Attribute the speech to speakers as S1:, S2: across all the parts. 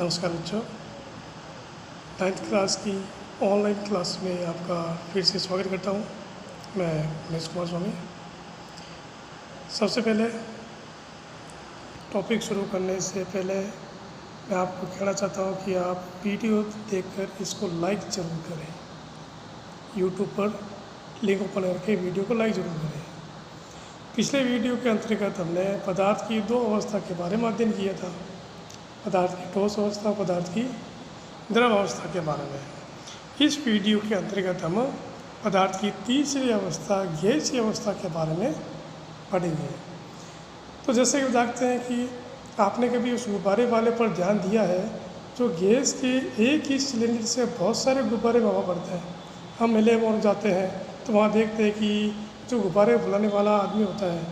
S1: नमस्कार बच्चों, 9th class की ऑनलाइन क्लास में आपका फिर से स्वागत करता हूँ। मैं मनीष कुमार स्वामी। सबसे पहले टॉपिक शुरू करने से पहले मैं आपको कहना चाहता हूँ कि आप वीडियो देखकर इसको लाइक ज़रूर करें। यूट्यूब पर लिंक ओपन करके वीडियो को लाइक ज़रूर करें। पिछले वीडियो के अंतर्गत हमने पदार्थ की दो अवस्था के बारे में अध्ययन किया था, पदार्थ की ठोस अवस्था, पदार्थ की द्रव अवस्था के बारे में। इस वीडियो के अंतर्गत हम पदार्थ की तीसरी अवस्था, गैसीय अवस्था के बारे में पढ़ेंगे। तो जैसे कि देखते हैं कि आपने कभी उस गुब्बारे वाले पर ध्यान दिया है, जो गैस के एक ही सिलेंडर से बहुत सारे गुब्बारे हवा भरते हैं। हम मेले में जाते हैं तो वहाँ देखते हैं कि जो गुब्बारे फुलाने वाला आदमी होता है,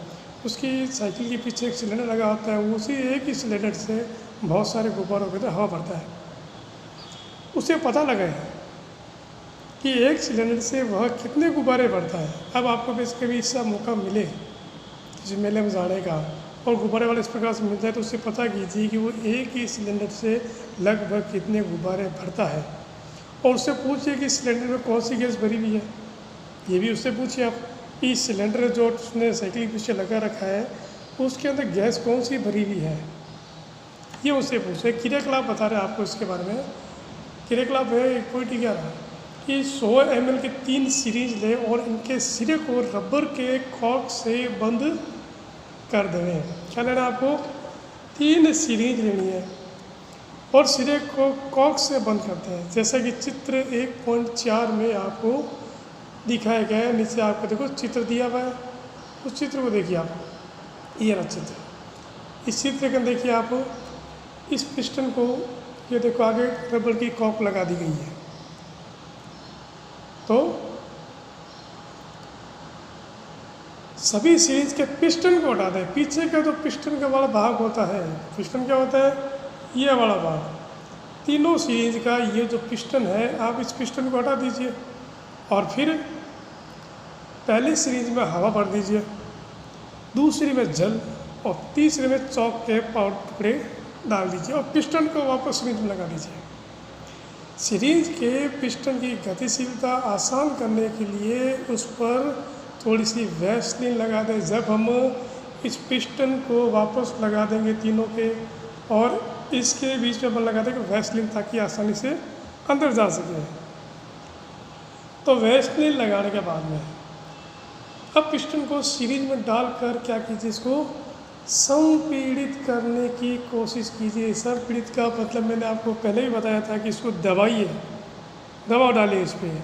S1: उसकी साइकिल के पीछे एक सिलेंडर लगा होता है। उसी एक ही सिलेंडर से बहुत सारे गुब्बारों के अंदर हवा भरता है। उसे पता लगा है कि एक सिलेंडर से वह कितने गुब्बारे भरता है। अब आपको कभी इसका मौका मिले किसी मेले में जाने का और गुब्बारे वाले इस प्रकार से मिलता है, तो उससे पता कीजिए कि वो एक ही सिलेंडर से लगभग कितने गुब्बारे भरता है। और उससे पूछिए कि सिलेंडर में कौन सी गैस भरी हुई है, ये भी उससे पूछिए आप। इस सिलेंडर जो उसने साइकिल के पीछे लगा रखा है, उसके अंदर गैस कौन सी भरी हुई है, ये उससे पूछे। क्रियाकलाप बता रहे हैं आपको इसके बारे में। क्रियाकलाप है 1.11 कि 100 ml के 3 सीरीज ले और इनके सिरे को रबर के कॉर्क से बंद कर देवें। क्या लेना है आपको? 3 सीरीज लेनी है और सिरे को कॉर्क से बंद करते हैं, जैसा कि चित्र 1.4 में आपको दिखाया गया है। नीचे आपको देखो चित्र दिया हुआ है, उस चित्र को देखिए आप। ये रहा चित्र। इस चित्र के देखिए आप, इस पिस्टन को ये देखो आगे रबर की कॉर्क लगा दी गई है। तो सभी सीरीज के पिस्टन को हटा दें। पीछे का जो पिस्टन का वाला भाग होता है, पिस्टन क्या होता है? ये वाला भाग। तीनों सीरीज का ये जो पिस्टन है, आप इस पिस्टन को हटा दीजिए और फिर पहली सीरीज में हवा भर दीजिए, दूसरी में जल और तीसरे में चौक के पाउडर टुकड़े डाल दीजिए और पिस्टन को वापस सीरीज में लगा दीजिए। सीरीज के पिस्टन की गतिशीलता आसान करने के लिए उस पर थोड़ी सी वैसलीन लगा दें। जब हम इस पिस्टन को वापस लगा देंगे तीनों के, और इसके बीच में अपन लगा देंगे वैसलीन, ताकि आसानी से अंदर जा सके। तो वैसलीन लगाने के बाद में अब पिस्टन को सीरीज में डालकर क्या कीजिए, इसको संपीड़ित करने की कोशिश कीजिए। संपीड़ित का मतलब मैंने आपको पहले ही बताया था कि इसको दबाइए, दबाव डालिए इस पर।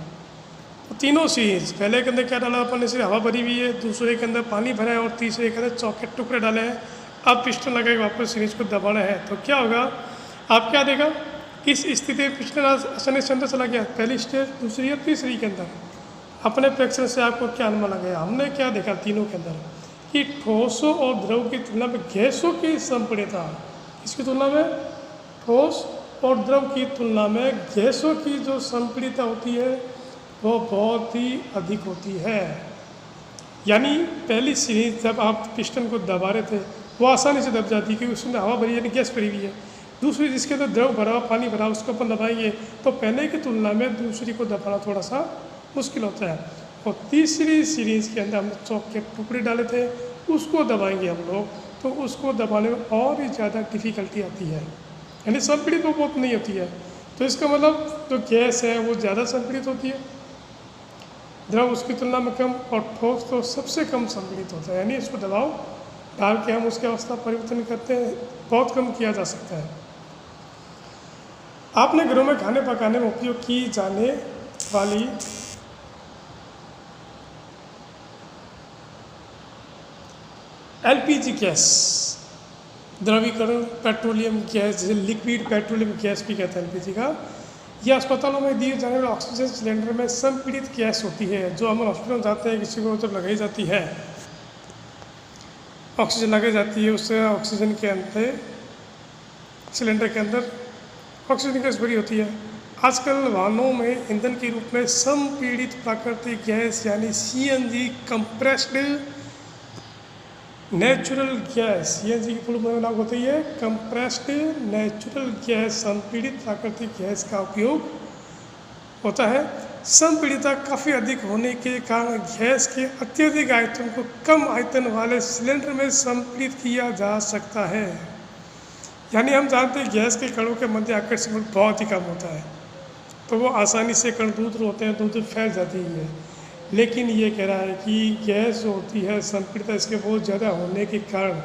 S1: तो तीनों सीरीज, पहले के अंदर क्या डाला अपन ने? सिर्फ हवा भरी हुई है, दूसरे के अंदर पानी भरा है और तीसरे के अंदर चौक के टुकड़े डाले हैं। अब पिस्टन लगा के वापस सीरीज को दबाना है, तो क्या होगा? आप क्या देखा? किस स्थिति में पिस्टन आसानी से अंदर चला गया? पहली स्टेज, दूसरी और तीसरी के अंदर। अपने प्रेक्षण से आपको क्या अनुमान लगाया? हमने क्या देखा तीनों के अंदर कि ठोसों और द्रव की तुलना में गैसों की संपीड़ितता, इसकी तुलना में ठोस और द्रव की तुलना में गैसों की जो संपीड़ितता होती है वो बहुत ही अधिक होती है। यानी पहली सीरीज जब आप पिस्टन को दबा रहे थे, वो आसानी से दब जाती है क्योंकि उसमें हवा भरी यानी गैस भरी हुई है। दूसरी जिसके अंदर द्रव भरा, पानी भरा, उसको अपन दबाएंगे तो पहले की तुलना में दूसरी को दबाना थोड़ा सा मुश्किल होता है। और तीसरी सीरीज़ के अंदर हमने चौक के टुकड़े डाले थे, उसको दबाएंगे हम लोग, तो उसको दबाने में और भी ज़्यादा डिफ़िकल्टी आती है, यानी संपीड़ित तो बहुत नहीं होती है। तो इसका मतलब जो गैस है वो ज़्यादा संपीड़ित होती है, द्रव उसकी तुलना में कम, और ठोस तो सबसे कम संपीड़ित होता है। यानी इसको दबाव डाल के हम उसकी अवस्था परिवर्तन करते हैं, बहुत कम किया जा सकता है। आपने घरों में खाने पकाने में उपयोग की जाने वाली LPG गैस, द्रवीकरण पेट्रोलियम गैस, जैसे लिक्विड पेट्रोलियम गैस भी कहते हैं LPG का, यह अस्पतालों में दिए जाने वाले ऑक्सीजन सिलेंडर में संपीड़ित गैस होती है, जो हम हॉस्पिटल जाते हैं किसी को जब लगाई जाती है, ऑक्सीजन लगाई जाती है, उससे ऑक्सीजन के अंदर सिलेंडर के अंदर ऑक्सीजन गैस भरी होती है। आजकल वाहनों में ईंधन के रूप में संपीड़ित प्राकृतिक गैस यानी CNG compressed natural gas, CNG की पूर्ण नाम होती है कंप्रेस्ड नेचुरल गैस। संपीड़ित प्राकृतिक गैस का उपयोग होता है। संपीड़ितता काफ़ी अधिक होने के कारण गैस के अत्यधिक आयतन को कम आयतन वाले सिलेंडर में संपीड़ित किया जा सकता है। यानी हम जानते हैं गैस के कणों के मध्य आकर्षण बल बहुत ही कम होता है, तो वो आसानी से कण दूर होते हैं, दूर फैल जाती है। लेकिन ये कह रहा है कि गैस जो होती है संपीड़ितता इसके बहुत ज़्यादा होने के कारण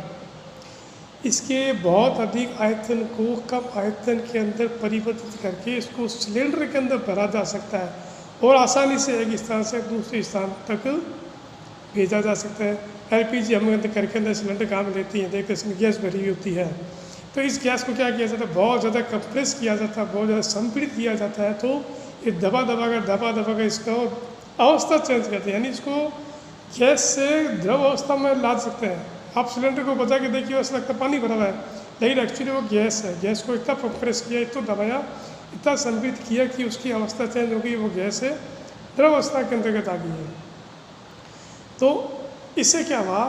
S1: इसके बहुत अधिक आयतन को कम आयतन के अंदर परिवर्तित करके इसको सिलेंडर के अंदर भरा जा सकता है और आसानी से एक स्थान से दूसरे स्थान तक भेजा जा सकता है। एलपीजी हम घर के अंदर सिलेंडर काम लेती हैं, देखते इसमें गैस भरी हुई होती है, तो इस गैस को क्या किया जाता है, बहुत ज़्यादा कंप्रेस किया जाता है, बहुत ज़्यादा संपीड़ित किया जाता है। तो ये दबा दबा कर इसका अवस्था चेंज करते हैं, यानी इसको गैस से द्रव अवस्था में ला सकते हैं। आप सिलेंडर को बजा के देखिए, ऐसा लगता है पानी भरा हुआ है, लेकिन एक्चुअली वो गैस है। गैस को इतना कंप्रेस किया, इतना दबाया, इतना संपीड़ित किया कि उसकी अवस्था चेंज हो गई, वो गैस है द्रव अवस्था के अंतर्गत आ गई है। तो इससे क्या हुआ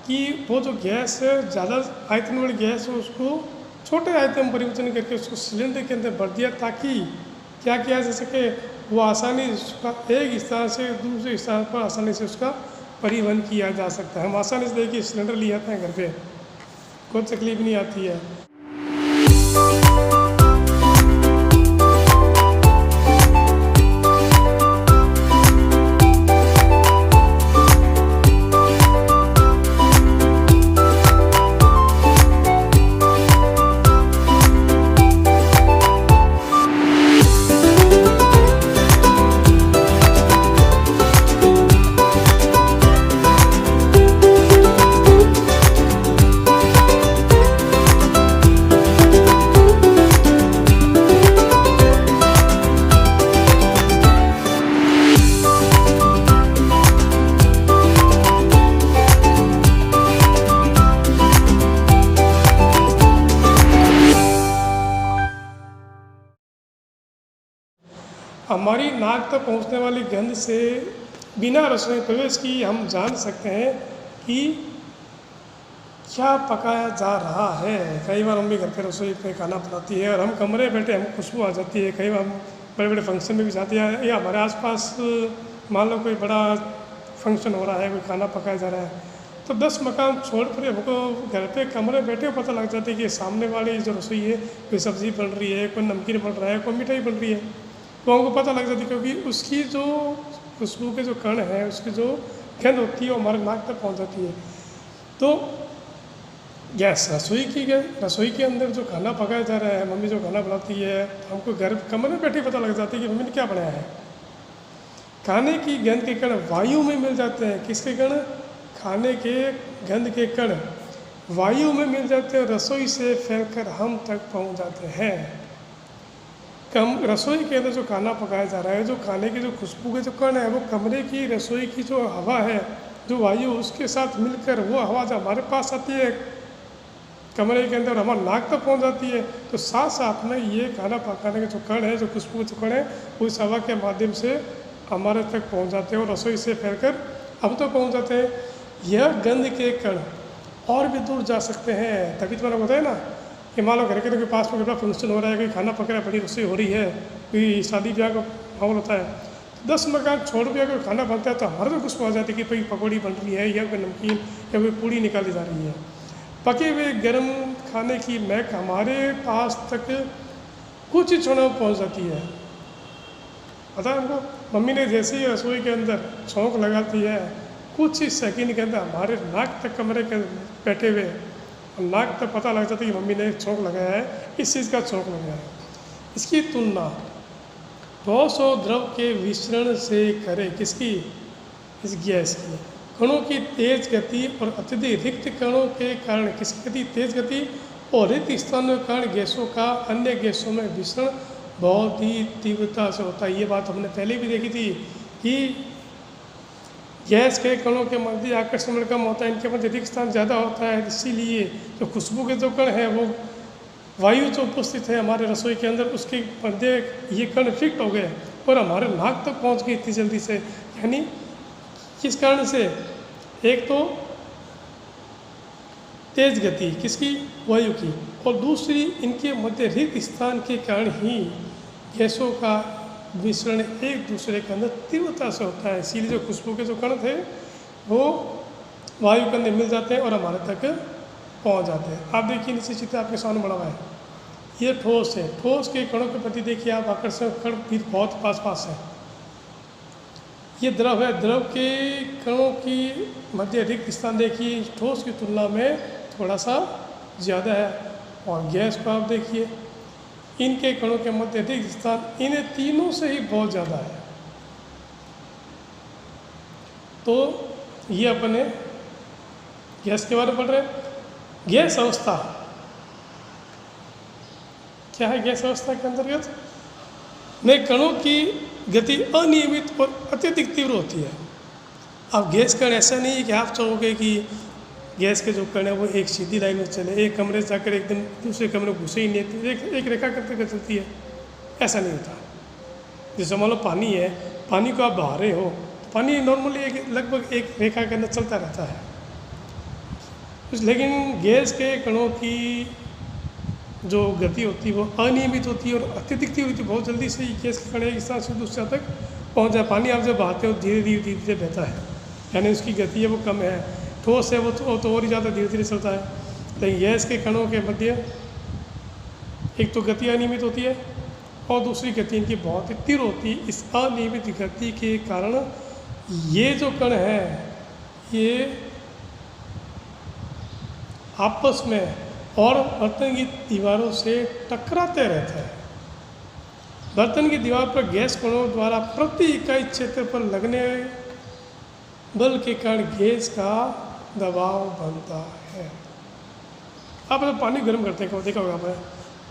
S1: कि वो जो गैस है, ज़्यादा आयतन वाली गैस है, उसको छोटे आयतन में परिवर्तन करके उसको सिलेंडर के अंदर भर दिया, ताकि क्या किया जा सके, वो आसानी उसका एक स्थान से दूसरे स्थान पर आसानी से उसका परिवहन किया जा सकता है। हम आसानी से देखिए सिलेंडर ले आते हैं घर पे, कोई तकलीफ नहीं आती है। हमारी नाक तक पहुंचने वाली गंध से बिना रसोई प्रवेश की हम जान सकते हैं कि क्या पकाया जा रहा है। कई बार मम्मी घर पे रसोई पे खाना बनाती है और हम कमरे बैठे, हम खुशबू आ जाती है। कई बार हम बड़े बड़े फंक्शन में भी जाते हैं, या हमारे आसपास मान लो कोई बड़ा फंक्शन हो रहा है, कोई खाना पकाया जा रहा है, तो 10 मकान छोड़ कर हमको घर पे कमरे बैठे पता लग जाता है कि सामने वाली जो रसोई है, कोई सब्ज़ी बन रही है, कोई नमकीन बन रहा है, कोई मिठाई बन रही है, तो हमको पता लग जाती है, क्योंकि उसकी जो खुशबू के जो कण है, उसकी जो गंध होती है वो हमारे नाक तक पहुंच जाती है। तो गैस रसोई के अंदर जो खाना पकाया जा रहा है, मम्मी जो खाना बनाती है, तो हमको घर कमरे में बैठे पता लग जाती है कि मम्मी ने क्या बनाया है। खाने की गंध के कण वायु में मिल जाते हैं। किसके कण? खाने के गंध के कण वायु में मिल जाते हैं, रसोई से फैलकर हम तक पहुंच जाते हैं। रसोई के अंदर जो खाना पकाया जा रहा है, जो खाने की जो खुशबू के जो कण है, वो कमरे की रसोई की जो हवा है, जो वायु, उसके साथ मिलकर वो हवा जो हमारे पास आती है कमरे के अंदर, हमारे नाक तक पहुंच जाती है। तो साथ साथ में ये खाना पकाने के जो कण है, जो खुशबू के जो कण है, उस हवा के माध्यम से हमारे तक पहुंच जाते हैं और रसोई से फैलकर हम तक पहुंच जाते हैं। यह गंध के कण और भी दूर जा सकते हैं। तभी तो मैंने बताया ना कि मान लो घर के पास में बड़ा फंक्शन हो रहा है, कोई खाना पक रहा है, बड़ी रसोई हो रही है, कोई शादी ब्याह का माहौल होता है, 10 मकान छोड़ भी अगर खाना बनता है तो हमारे तो खुशबू आ जाती है कि भाई पकौड़ी बन रही है, या कोई नमकीन या कोई पूड़ी निकाली जा रही है। पके हुए गर्म खाने की महक हमारे पास तक कुछ ही क्षणों में पहुँच जाती है। पता है हमको, मम्मी ने जैसे ही रसोई के अंदर छौंक लगाती है, कुछ ही सेकंड के अंदर हमारे नाक तक कमरे के बैठे हुए नाक तक पता लग जाता है कि मम्मी ने छौंक लगाया है, इस चीज़ का छौंक लगाया है। इसकी तुलना ठोस और द्रव के मिश्रण से करें। किसकी? इस गैस की। कणों की तेज गति और अत्यधिक रिक्त कणों के कारण, किसकी गति? तेज गति और रिक्त स्थानों के कारण गैसों का अन्य गैसों में मिश्रण बहुत ही तीव्रता से होता है। ये बात हमने पहले भी देखी थी कि गैस के कणों के मध्य आकर्षण बल कम होता है, इनके मध्य अधिक स्थान ज़्यादा होता है। इसीलिए जो खुशबू के जो कण हैं, वो वायु जो उपस्थित है हमारे रसोई के अंदर, उसके मध्य ये कण फिक्ट हो गए और हमारे नाक तक पहुंच गई इतनी जल्दी से। यानी किस कारण से? एक तो तेज गति किसकी, वायु की, और दूसरी इनके मध्य रिक्त स्थान के कारण ही गैसों का मिश्रण एक दूसरे के अंदर तीव्रता से होता है। इसीलिए जो खुशबू के जो कण थे वो वायु के अंदर मिल जाते हैं और हमारे तक पहुंच जाते हैं। आप देखिए नीचे चित्र आपके सामने बना हुआ है, ये ठोस है। ठोस के कणों के प्रति देखिए आप आकर्षण कण भी बहुत पास पास है। ये द्रव है, द्रव के कणों की मध्य रिक्त स्थान देखिए ठोस की तुलना में थोड़ा सा ज़्यादा है। और गैस को आप देखिए, इनके कणों के मध्य रिक्त स्थान इन्हें तीनों से ही बहुत ज़्यादा है। तो ये अपने गैस के बारे में पढ़ रहे हैं। गैस अवस्था क्या है? गैस अवस्था के अंतर्गत में कणों की गति अनियमित और अत्यधिक तीव्र होती है। अब गैस कण ऐसा नहीं है कि आप चाहोगे कि गैस के जो कण है वो एक सीधी लाइन में चले, एक कमरे से जाकर एकदम दूसरे कमरे में घुसे ही नहीं, तो एक रेखा करते हुए चलती है, ऐसा नहीं होता। जैसे मान लो पानी है, पानी को आप बहा रहे हो, तो पानी नॉर्मली लगभग एक रेखा के अंदर चलता रहता है। लेकिन गैस के कणों की जो गति होती है वो अनियमित होती है और अत्यधिक तीव्र होती है। बहुत जल्दी से गैस के कण एक स्थान से दूसरे तक पहुंच जाए। पानी आप जब बहाते हो धीरे धीरे धीरे धीरे बहता है, यानी उसकी गति है वो कम है। ठोस है वो तो और ही ज़्यादा धीरे धीरे चलता है। लेकिन गैस के कणों के मध्य एक तो गति अनियमित होती है और दूसरी गति इनकी बहुत ही तीव्र होती है। इस अनियमित गति के कारण ये जो कण हैं ये आपस में और बर्तन की दीवारों से टकराते रहते हैं। बर्तन की दीवार पर गैस कणों द्वारा प्रति इकाई क्षेत्र पर लगने बल के कारण गैस का दबाव बनता है। आप जब पानी गर्म करते हैं, देखा होगा आपने,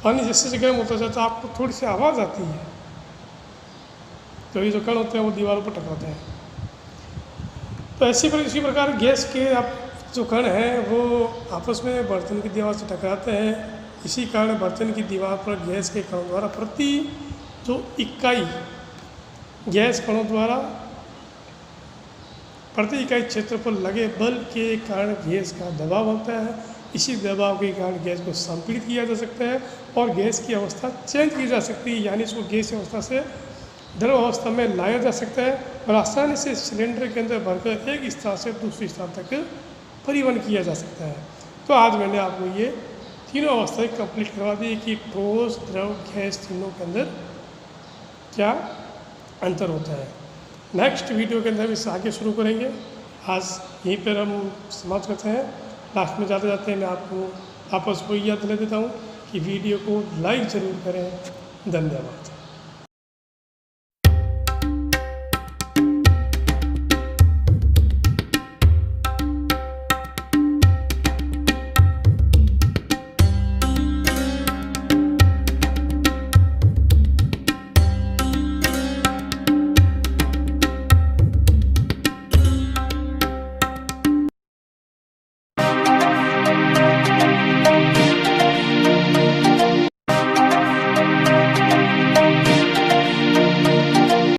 S1: पानी जैसे जैसे गर्म होता जाता है आपको थोड़ी सी आवाज़ आती है, तो ये जो कण होते हैं वो दीवारों पर टकराते हैं। तो इसी प्रकार गैस के आप जो कण हैं वो आपस में बर्तन की दीवार से टकराते हैं। इसी कारण बर्तन की दीवार पर गैस के कणों द्वारा प्रति जो इकाई गैस कणों द्वारा प्रति इकाई क्षेत्र पर लगे बल के कारण गैस का दबाव बनता है। इसी दबाव के कारण गैस को संपीड़ित किया जा सकता है और गैस की अवस्था चेंज की जा सकती है, यानी इसको गैस अवस्था से द्रव अवस्था में लाया जा सकता है और आसानी से सिलेंडर के अंदर भरकर एक स्थान से दूसरे स्थान तक परिवहन किया जा सकता है। तो आज मैंने आपको ये तीनों अवस्थाएं कंप्लीट करवा दी कि ठोस, द्रव, गैस तीनों के अंदर क्या अंतर होता है। नेक्स्ट वीडियो के अंदर हम इससे आगे शुरू करेंगे। आज यहीं पर हम समाप्त करते हैं। लास्ट में जाते जाते मैं आपको वापस को याद दिला देता हूँ कि वीडियो को लाइक ज़रूर करें। धन्यवाद।